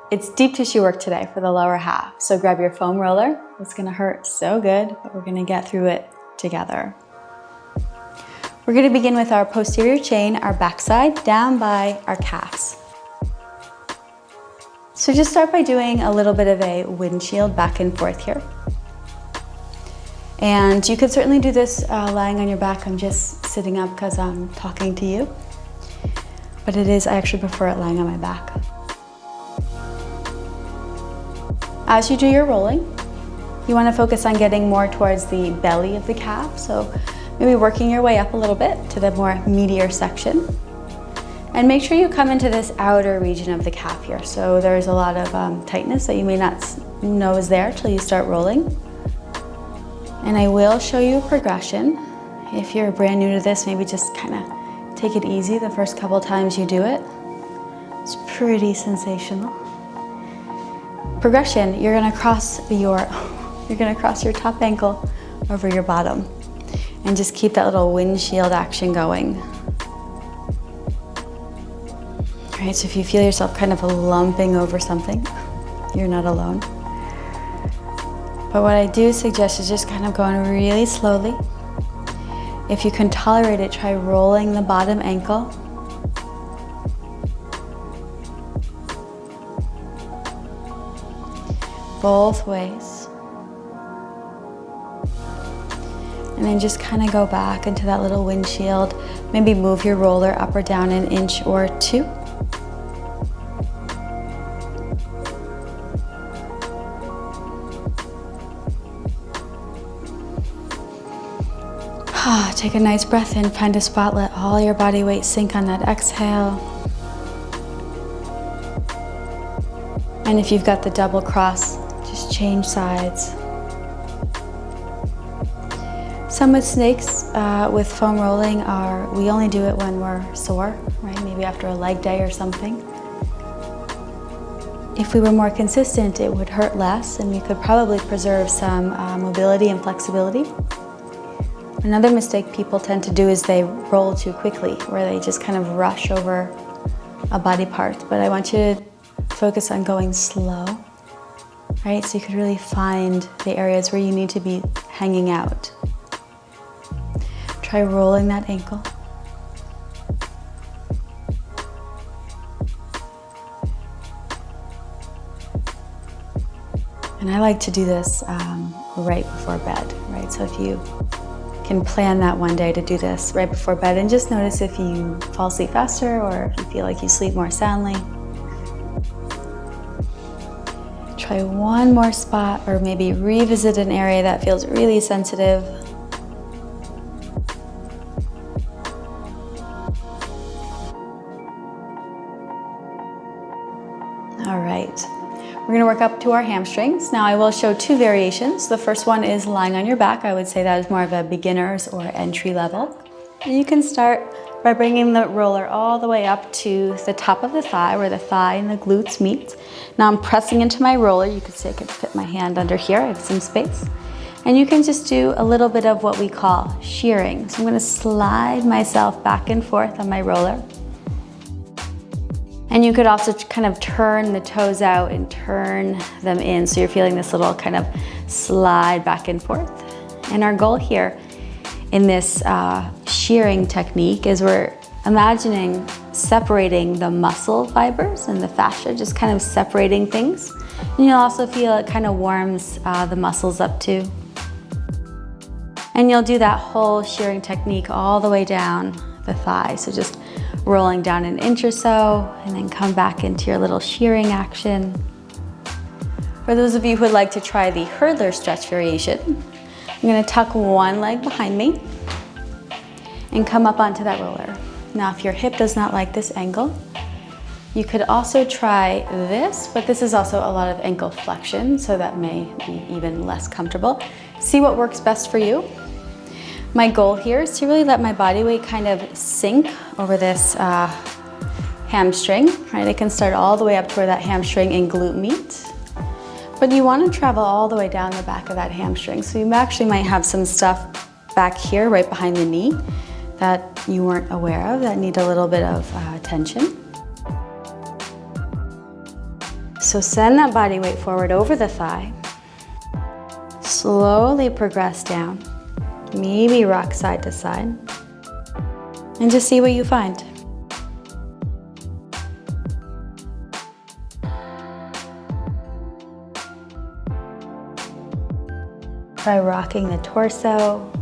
It's deep tissue work today for the lower half. So grab your foam roller. It's gonna hurt so good, but we're gonna get through it together. We're gonna begin with our posterior chain, our backside, down by our calves. So just start by doing a little bit of a windshield back and forth here. And you could certainly do this lying on your back. I'm just sitting up because I'm talking to you. But I actually prefer it lying on my back. As you do your rolling, you want to focus on getting more towards the belly of the calf. So maybe working your way up a little bit to the more meatier section. And make sure you come into this outer region of the calf here. So there's a lot of tightness that you may not know is there till you start rolling. And I will show you a progression. If you're brand new to this, maybe just kind of take it easy the first couple times you do it. It's pretty sensational. Progression, you're gonna cross your top ankle over your bottom. And just keep that little windshield action going. All right, so if you feel yourself kind of lumping over something, you're not alone. But what I do suggest is just kind of going really slowly. If you can tolerate it, try rolling the bottom ankle. Both ways. And then just kind of go back into that little windshield. Maybe move your roller up or down an inch or two. Take a nice breath in, find a spot, let all your body weight sink on that exhale. And if you've got the double cross, just change sides. Some with snakes, with foam rolling, we only do it when we're sore, right? Maybe after a leg day or something. If we were more consistent, it would hurt less and we could probably preserve some mobility and flexibility. Another mistake people tend to do is they roll too quickly, where they just kind of rush over a body part. But I want you to focus on going slow, right? So you could really find the areas where you need to be hanging out. Try rolling that ankle. And I like to do this right before bed, right? So if you can plan that one day to do this right before bed and just notice if you fall asleep faster or if you feel like you sleep more soundly. Try one more spot or maybe revisit an area that feels really sensitive. All right. We're gonna work up to our hamstrings. Now I will show two variations. The first one is lying on your back. I would say that is more of a beginner's or entry level. And you can start by bringing the roller all the way up to the top of the thigh, where the thigh and the glutes meet. Now I'm pressing into my roller. You could say I could fit my hand under here. I have some space. And you can just do a little bit of what we call shearing. So I'm gonna slide myself back and forth on my roller. And you could also kind of turn the toes out and turn them in. So you're feeling this little kind of slide back and forth. And our goal here in this shearing technique is we're imagining separating the muscle fibers and the fascia, just kind of separating things. And you'll also feel it kind of warms the muscles up too. And you'll do that whole shearing technique all the way down the thigh. So just rolling down an inch or so, and then come back into your little shearing action. For those of you who would like to try the hurdler stretch variation, I'm gonna tuck one leg behind me and come up onto that roller. Now, if your hip does not like this angle, you could also try this, but this is also a lot of ankle flexion, so that may be even less comfortable. See what works best for you. My goal here is to really let my body weight kind of sink over this hamstring, right? It can start all the way up to where that hamstring and glute meet. But you want to travel all the way down the back of that hamstring. So you actually might have some stuff back here, right behind the knee, that you weren't aware of, that need a little bit of attention. So send that body weight forward over the thigh. Slowly progress down. Maybe rock side to side. And just see what you find. Try rocking the torso.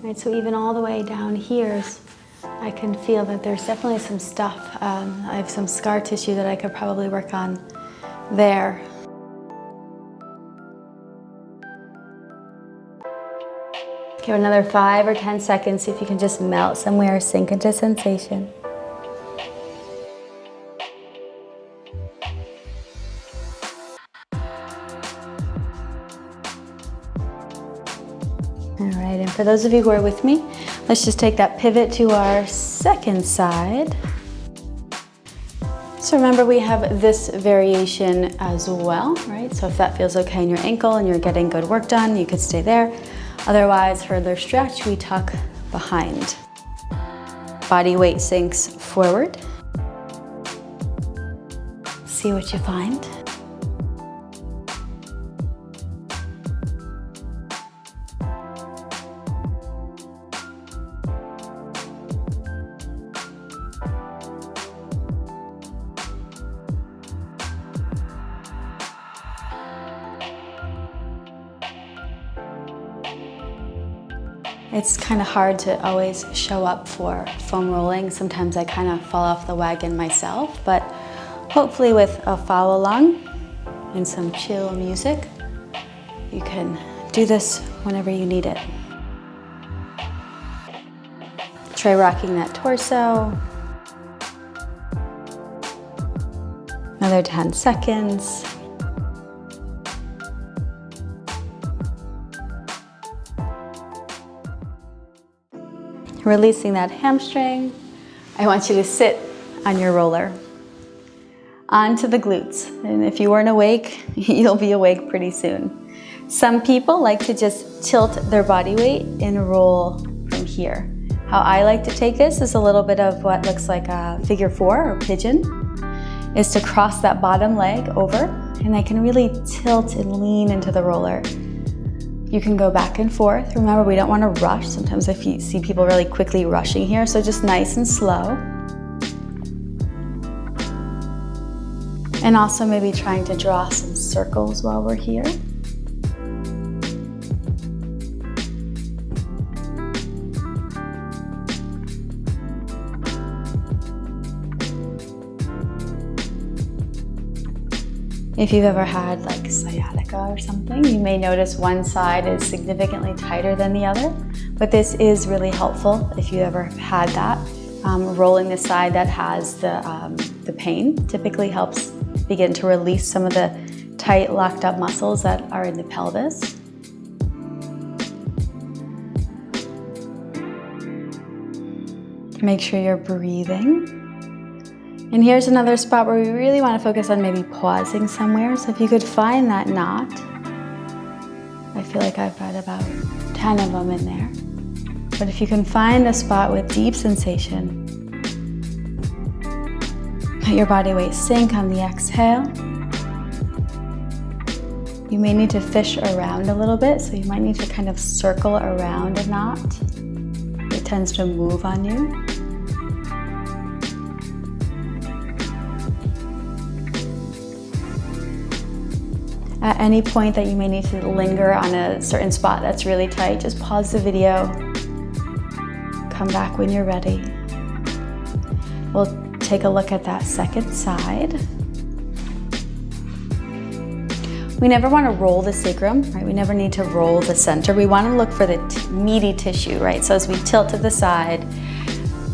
Right, so even all the way down here, I can feel that there's definitely some stuff. I have some scar tissue that I could probably work on there. Give it another 5 or 10 seconds, see if you can just melt somewhere, sink into sensation. All right, and for those of you who are with me, let's just take that pivot to our second side. So remember, we have this variation as well, right? So if that feels okay in your ankle and you're getting good work done, you could stay there. Otherwise, further stretch, we tuck behind. Body weight sinks forward. See what you find. It's kind of hard to always show up for foam rolling. Sometimes I kind of fall off the wagon myself, but hopefully with a follow along and some chill music, you can do this whenever you need it. Try rocking that torso. Another 10 seconds. Releasing that hamstring. I want you to sit on your roller onto the glutes. And if you weren't awake, you'll be awake pretty soon. Some people like to just tilt their body weight and roll from here. How I like to take this is a little bit of what looks like a figure 4 or pigeon, is to cross that bottom leg over, and I can really tilt and lean into the roller. You can go back and forth. Remember, we don't want to rush. Sometimes I see people really quickly rushing here, so just nice and slow. And also maybe trying to draw some circles while we're here. If you've ever had like sciatica or something, you may notice one side is significantly tighter than the other, but this is really helpful if you ever had that. Rolling the side that has the pain typically helps begin to release some of the tight, locked up muscles that are in the pelvis. Make sure you're breathing. And here's another spot where we really want to focus on maybe pausing somewhere. So if you could find that knot, I feel like I've got about 10 of them in there. But if you can find a spot with deep sensation, let your body weight sink on the exhale. You may need to fish around a little bit, so you might need to kind of circle around a knot. It tends to move on you. At any point that you may need to linger on a certain spot that's really tight, just pause the video, come back when you're ready. We'll take a look at that second side. We never want to roll the sacrum, right? We never need to roll the center. We want to look for the meaty tissue, right? So as we tilt to the side,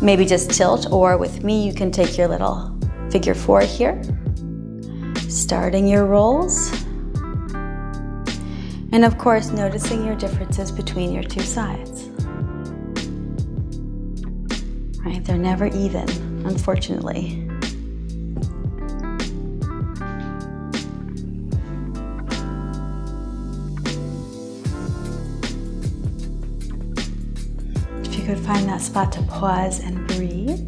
maybe just tilt, or with me, you can take your little figure 4 here, starting your rolls. And of course, noticing your differences between your two sides. Right? They're never even, unfortunately. could find that spot to pause and breathe.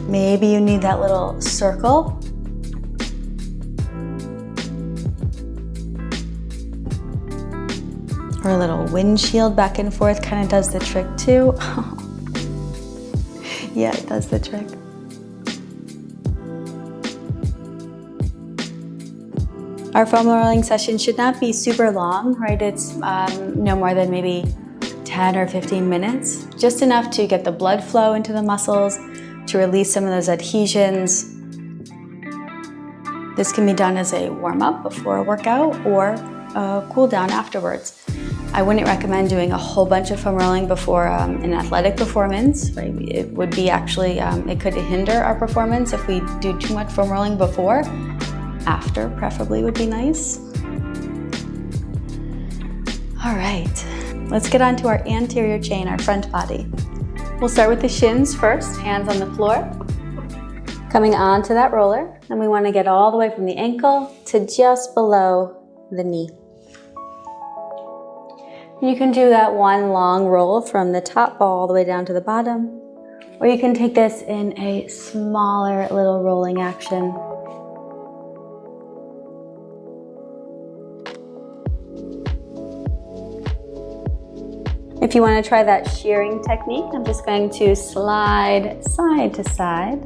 Maybe you need that little circle. Or a little windshield back and forth kind of does the trick too. Yeah, it does the trick. Our foam rolling session should not be super long, right? It's no more than maybe 10 or 15 minutes, just enough to get the blood flow into the muscles, to release some of those adhesions. This can be done as a warm-up before a workout or a cool down afterwards. I wouldn't recommend doing a whole bunch of foam rolling before an athletic performance. Right? It would be actually, it could hinder our performance if we do too much foam rolling before. After, preferably, would be nice. All right, let's get on to our anterior chain, our front body. We'll start with the shins first, hands on the floor. Coming onto that roller, and we want to get all the way from the ankle to just below the knee. You can do that one long roll from the top all the way down to the bottom, or you can take this in a smaller little rolling action. If you want to try that shearing technique, I'm just going to slide side to side.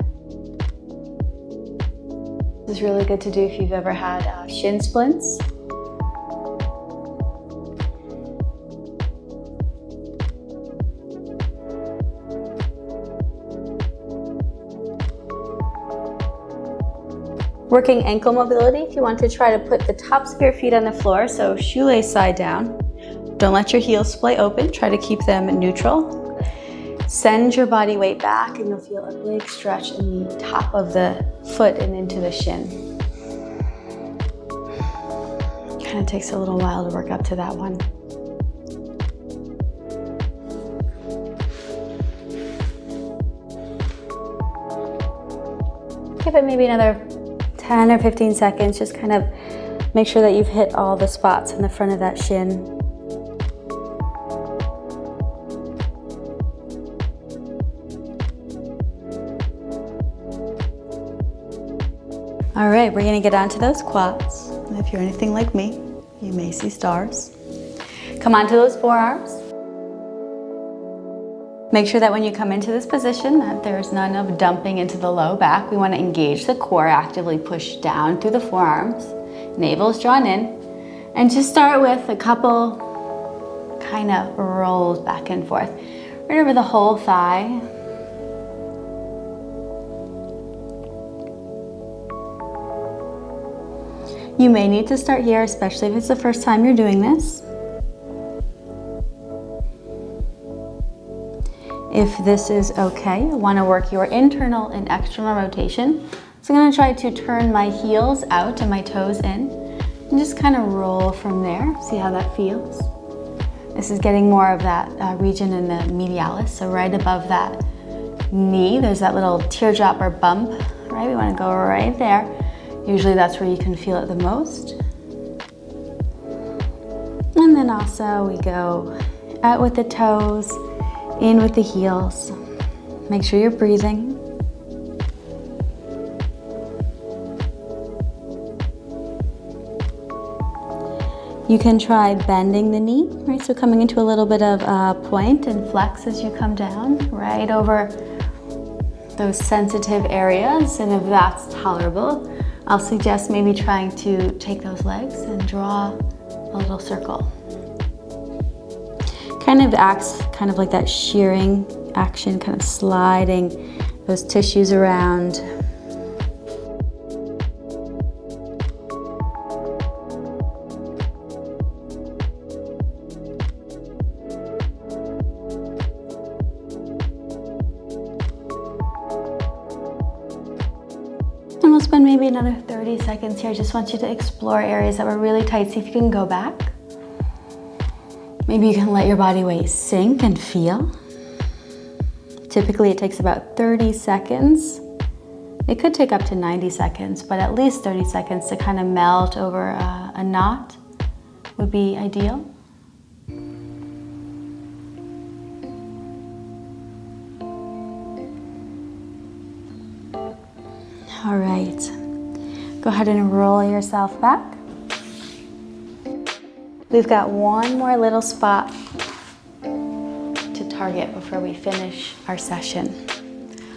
This is really good to do if you've ever had shin splints. Working ankle mobility, if you want to try to put the tops of your feet on the floor, so shoelace side down. Don't let your heels splay open, try to keep them neutral. Send your body weight back and you'll feel a big stretch in the top of the foot and into the shin. Kind of takes a little while to work up to that one. Give it maybe another 10 or 15 seconds, just kind of make sure that you've hit all the spots in the front of that shin. All right, we're gonna get onto those quads. If you're anything like me, you may see stars. Come onto those forearms. Make sure that when you come into this position that there's none of dumping into the low back. We want to engage the core, actively push down through the forearms. Navel is drawn in. And just start with a couple kind of rolls back and forth. Right over the whole thigh. You may need to start here, especially if it's the first time you're doing this. If this is okay, you want to work your internal and external rotation. So I'm going to try to turn my heels out and my toes in and just kind of roll from there. See how that feels. This is getting more of that region in the medialis, so right above that knee, there's that little teardrop or bump, right? We want to go right there. Usually that's where you can feel it the most. And then also we go out with the toes, in with the heels. Make sure you're breathing. You can try bending the knee, right? So coming into a little bit of a point and flex as you come down, right over those sensitive areas. And if that's tolerable, I'll suggest maybe trying to take those legs and draw a little circle. Kind of acts kind of like that shearing action, kind of sliding those tissues around. And we'll spend maybe another 30 seconds here. I just want you to explore areas that were really tight. See if you can go back. Maybe you can let your body weight sink and feel. Typically it takes about 30 seconds. It could take up to 90 seconds, but at least 30 seconds to kind of melt over a knot would be ideal. All right, go ahead and roll yourself back. We've got one more little spot to target before we finish our session.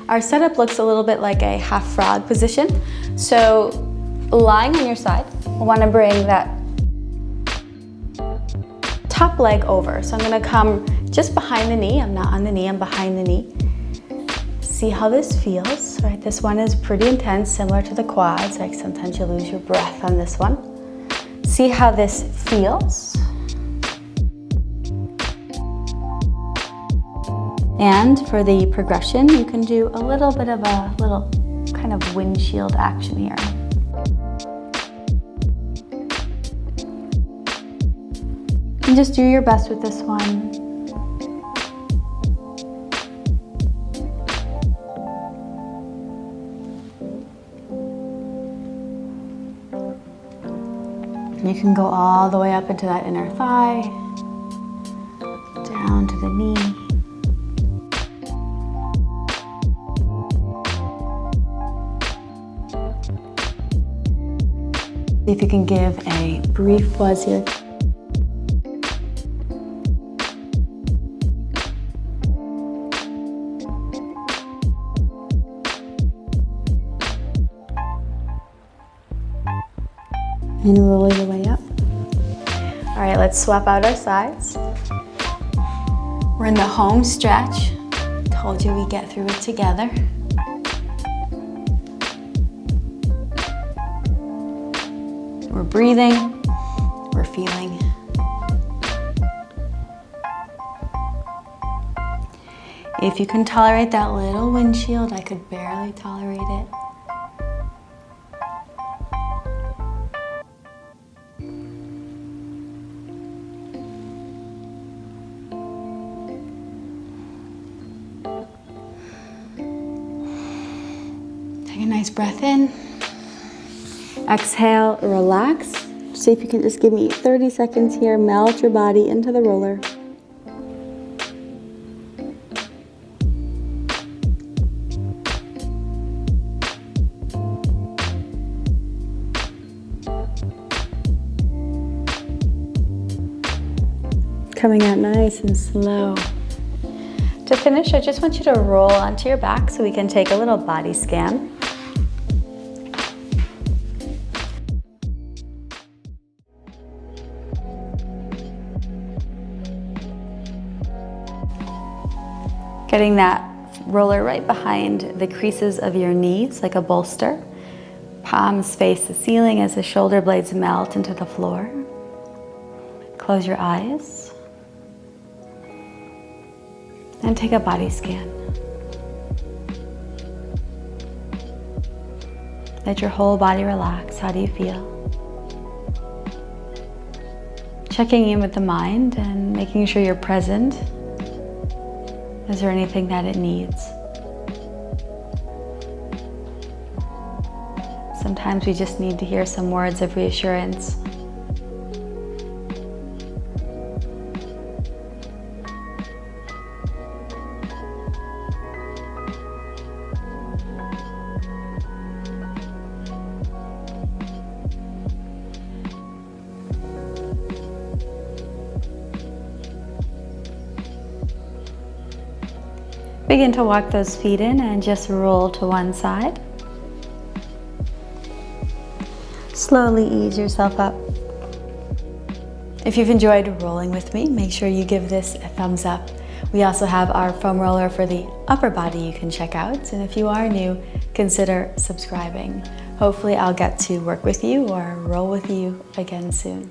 Our setup looks a little bit like a half frog position. So lying on your side, I want to bring that top leg over. So I'm going to come just behind the knee. I'm not on the knee, I'm behind the knee. See how this feels, right? This one is pretty intense, similar to the quads. Like sometimes you lose your breath on this one. See how this feels. And for the progression, you can do a little bit of a little kind of windshield action here. And just do your best with this one. You can go all the way up into that inner thigh, down to the knee. If you can give a brief pause here. And roll your way up. All right, let's swap out our sides. We're in the home stretch. Told you we get through it together. We're breathing, we're feeling. If you can tolerate that little windshield, I could barely tolerate it. Take a nice breath in. Exhale, relax. See if you can just give me 30 seconds here. Melt your body into the roller. Coming out nice and slow. To finish, I just want you to roll onto your back so we can take a little body scan. Getting that roller right behind the creases of your knees like a bolster. Palms face the ceiling as the shoulder blades melt into the floor. Close your eyes. And take a body scan. Let your whole body relax. How do you feel? Checking in with the mind and making sure you're present. Is there anything that it needs? Sometimes we just need to hear some words of reassurance. Begin to walk those feet in and just roll to one side. Slowly ease yourself up. If you've enjoyed rolling with me, make sure you give this a thumbs up. We also have our foam roller for the upper body you can check out. And if you are new, consider subscribing. Hopefully I'll get to work with you or roll with you again soon.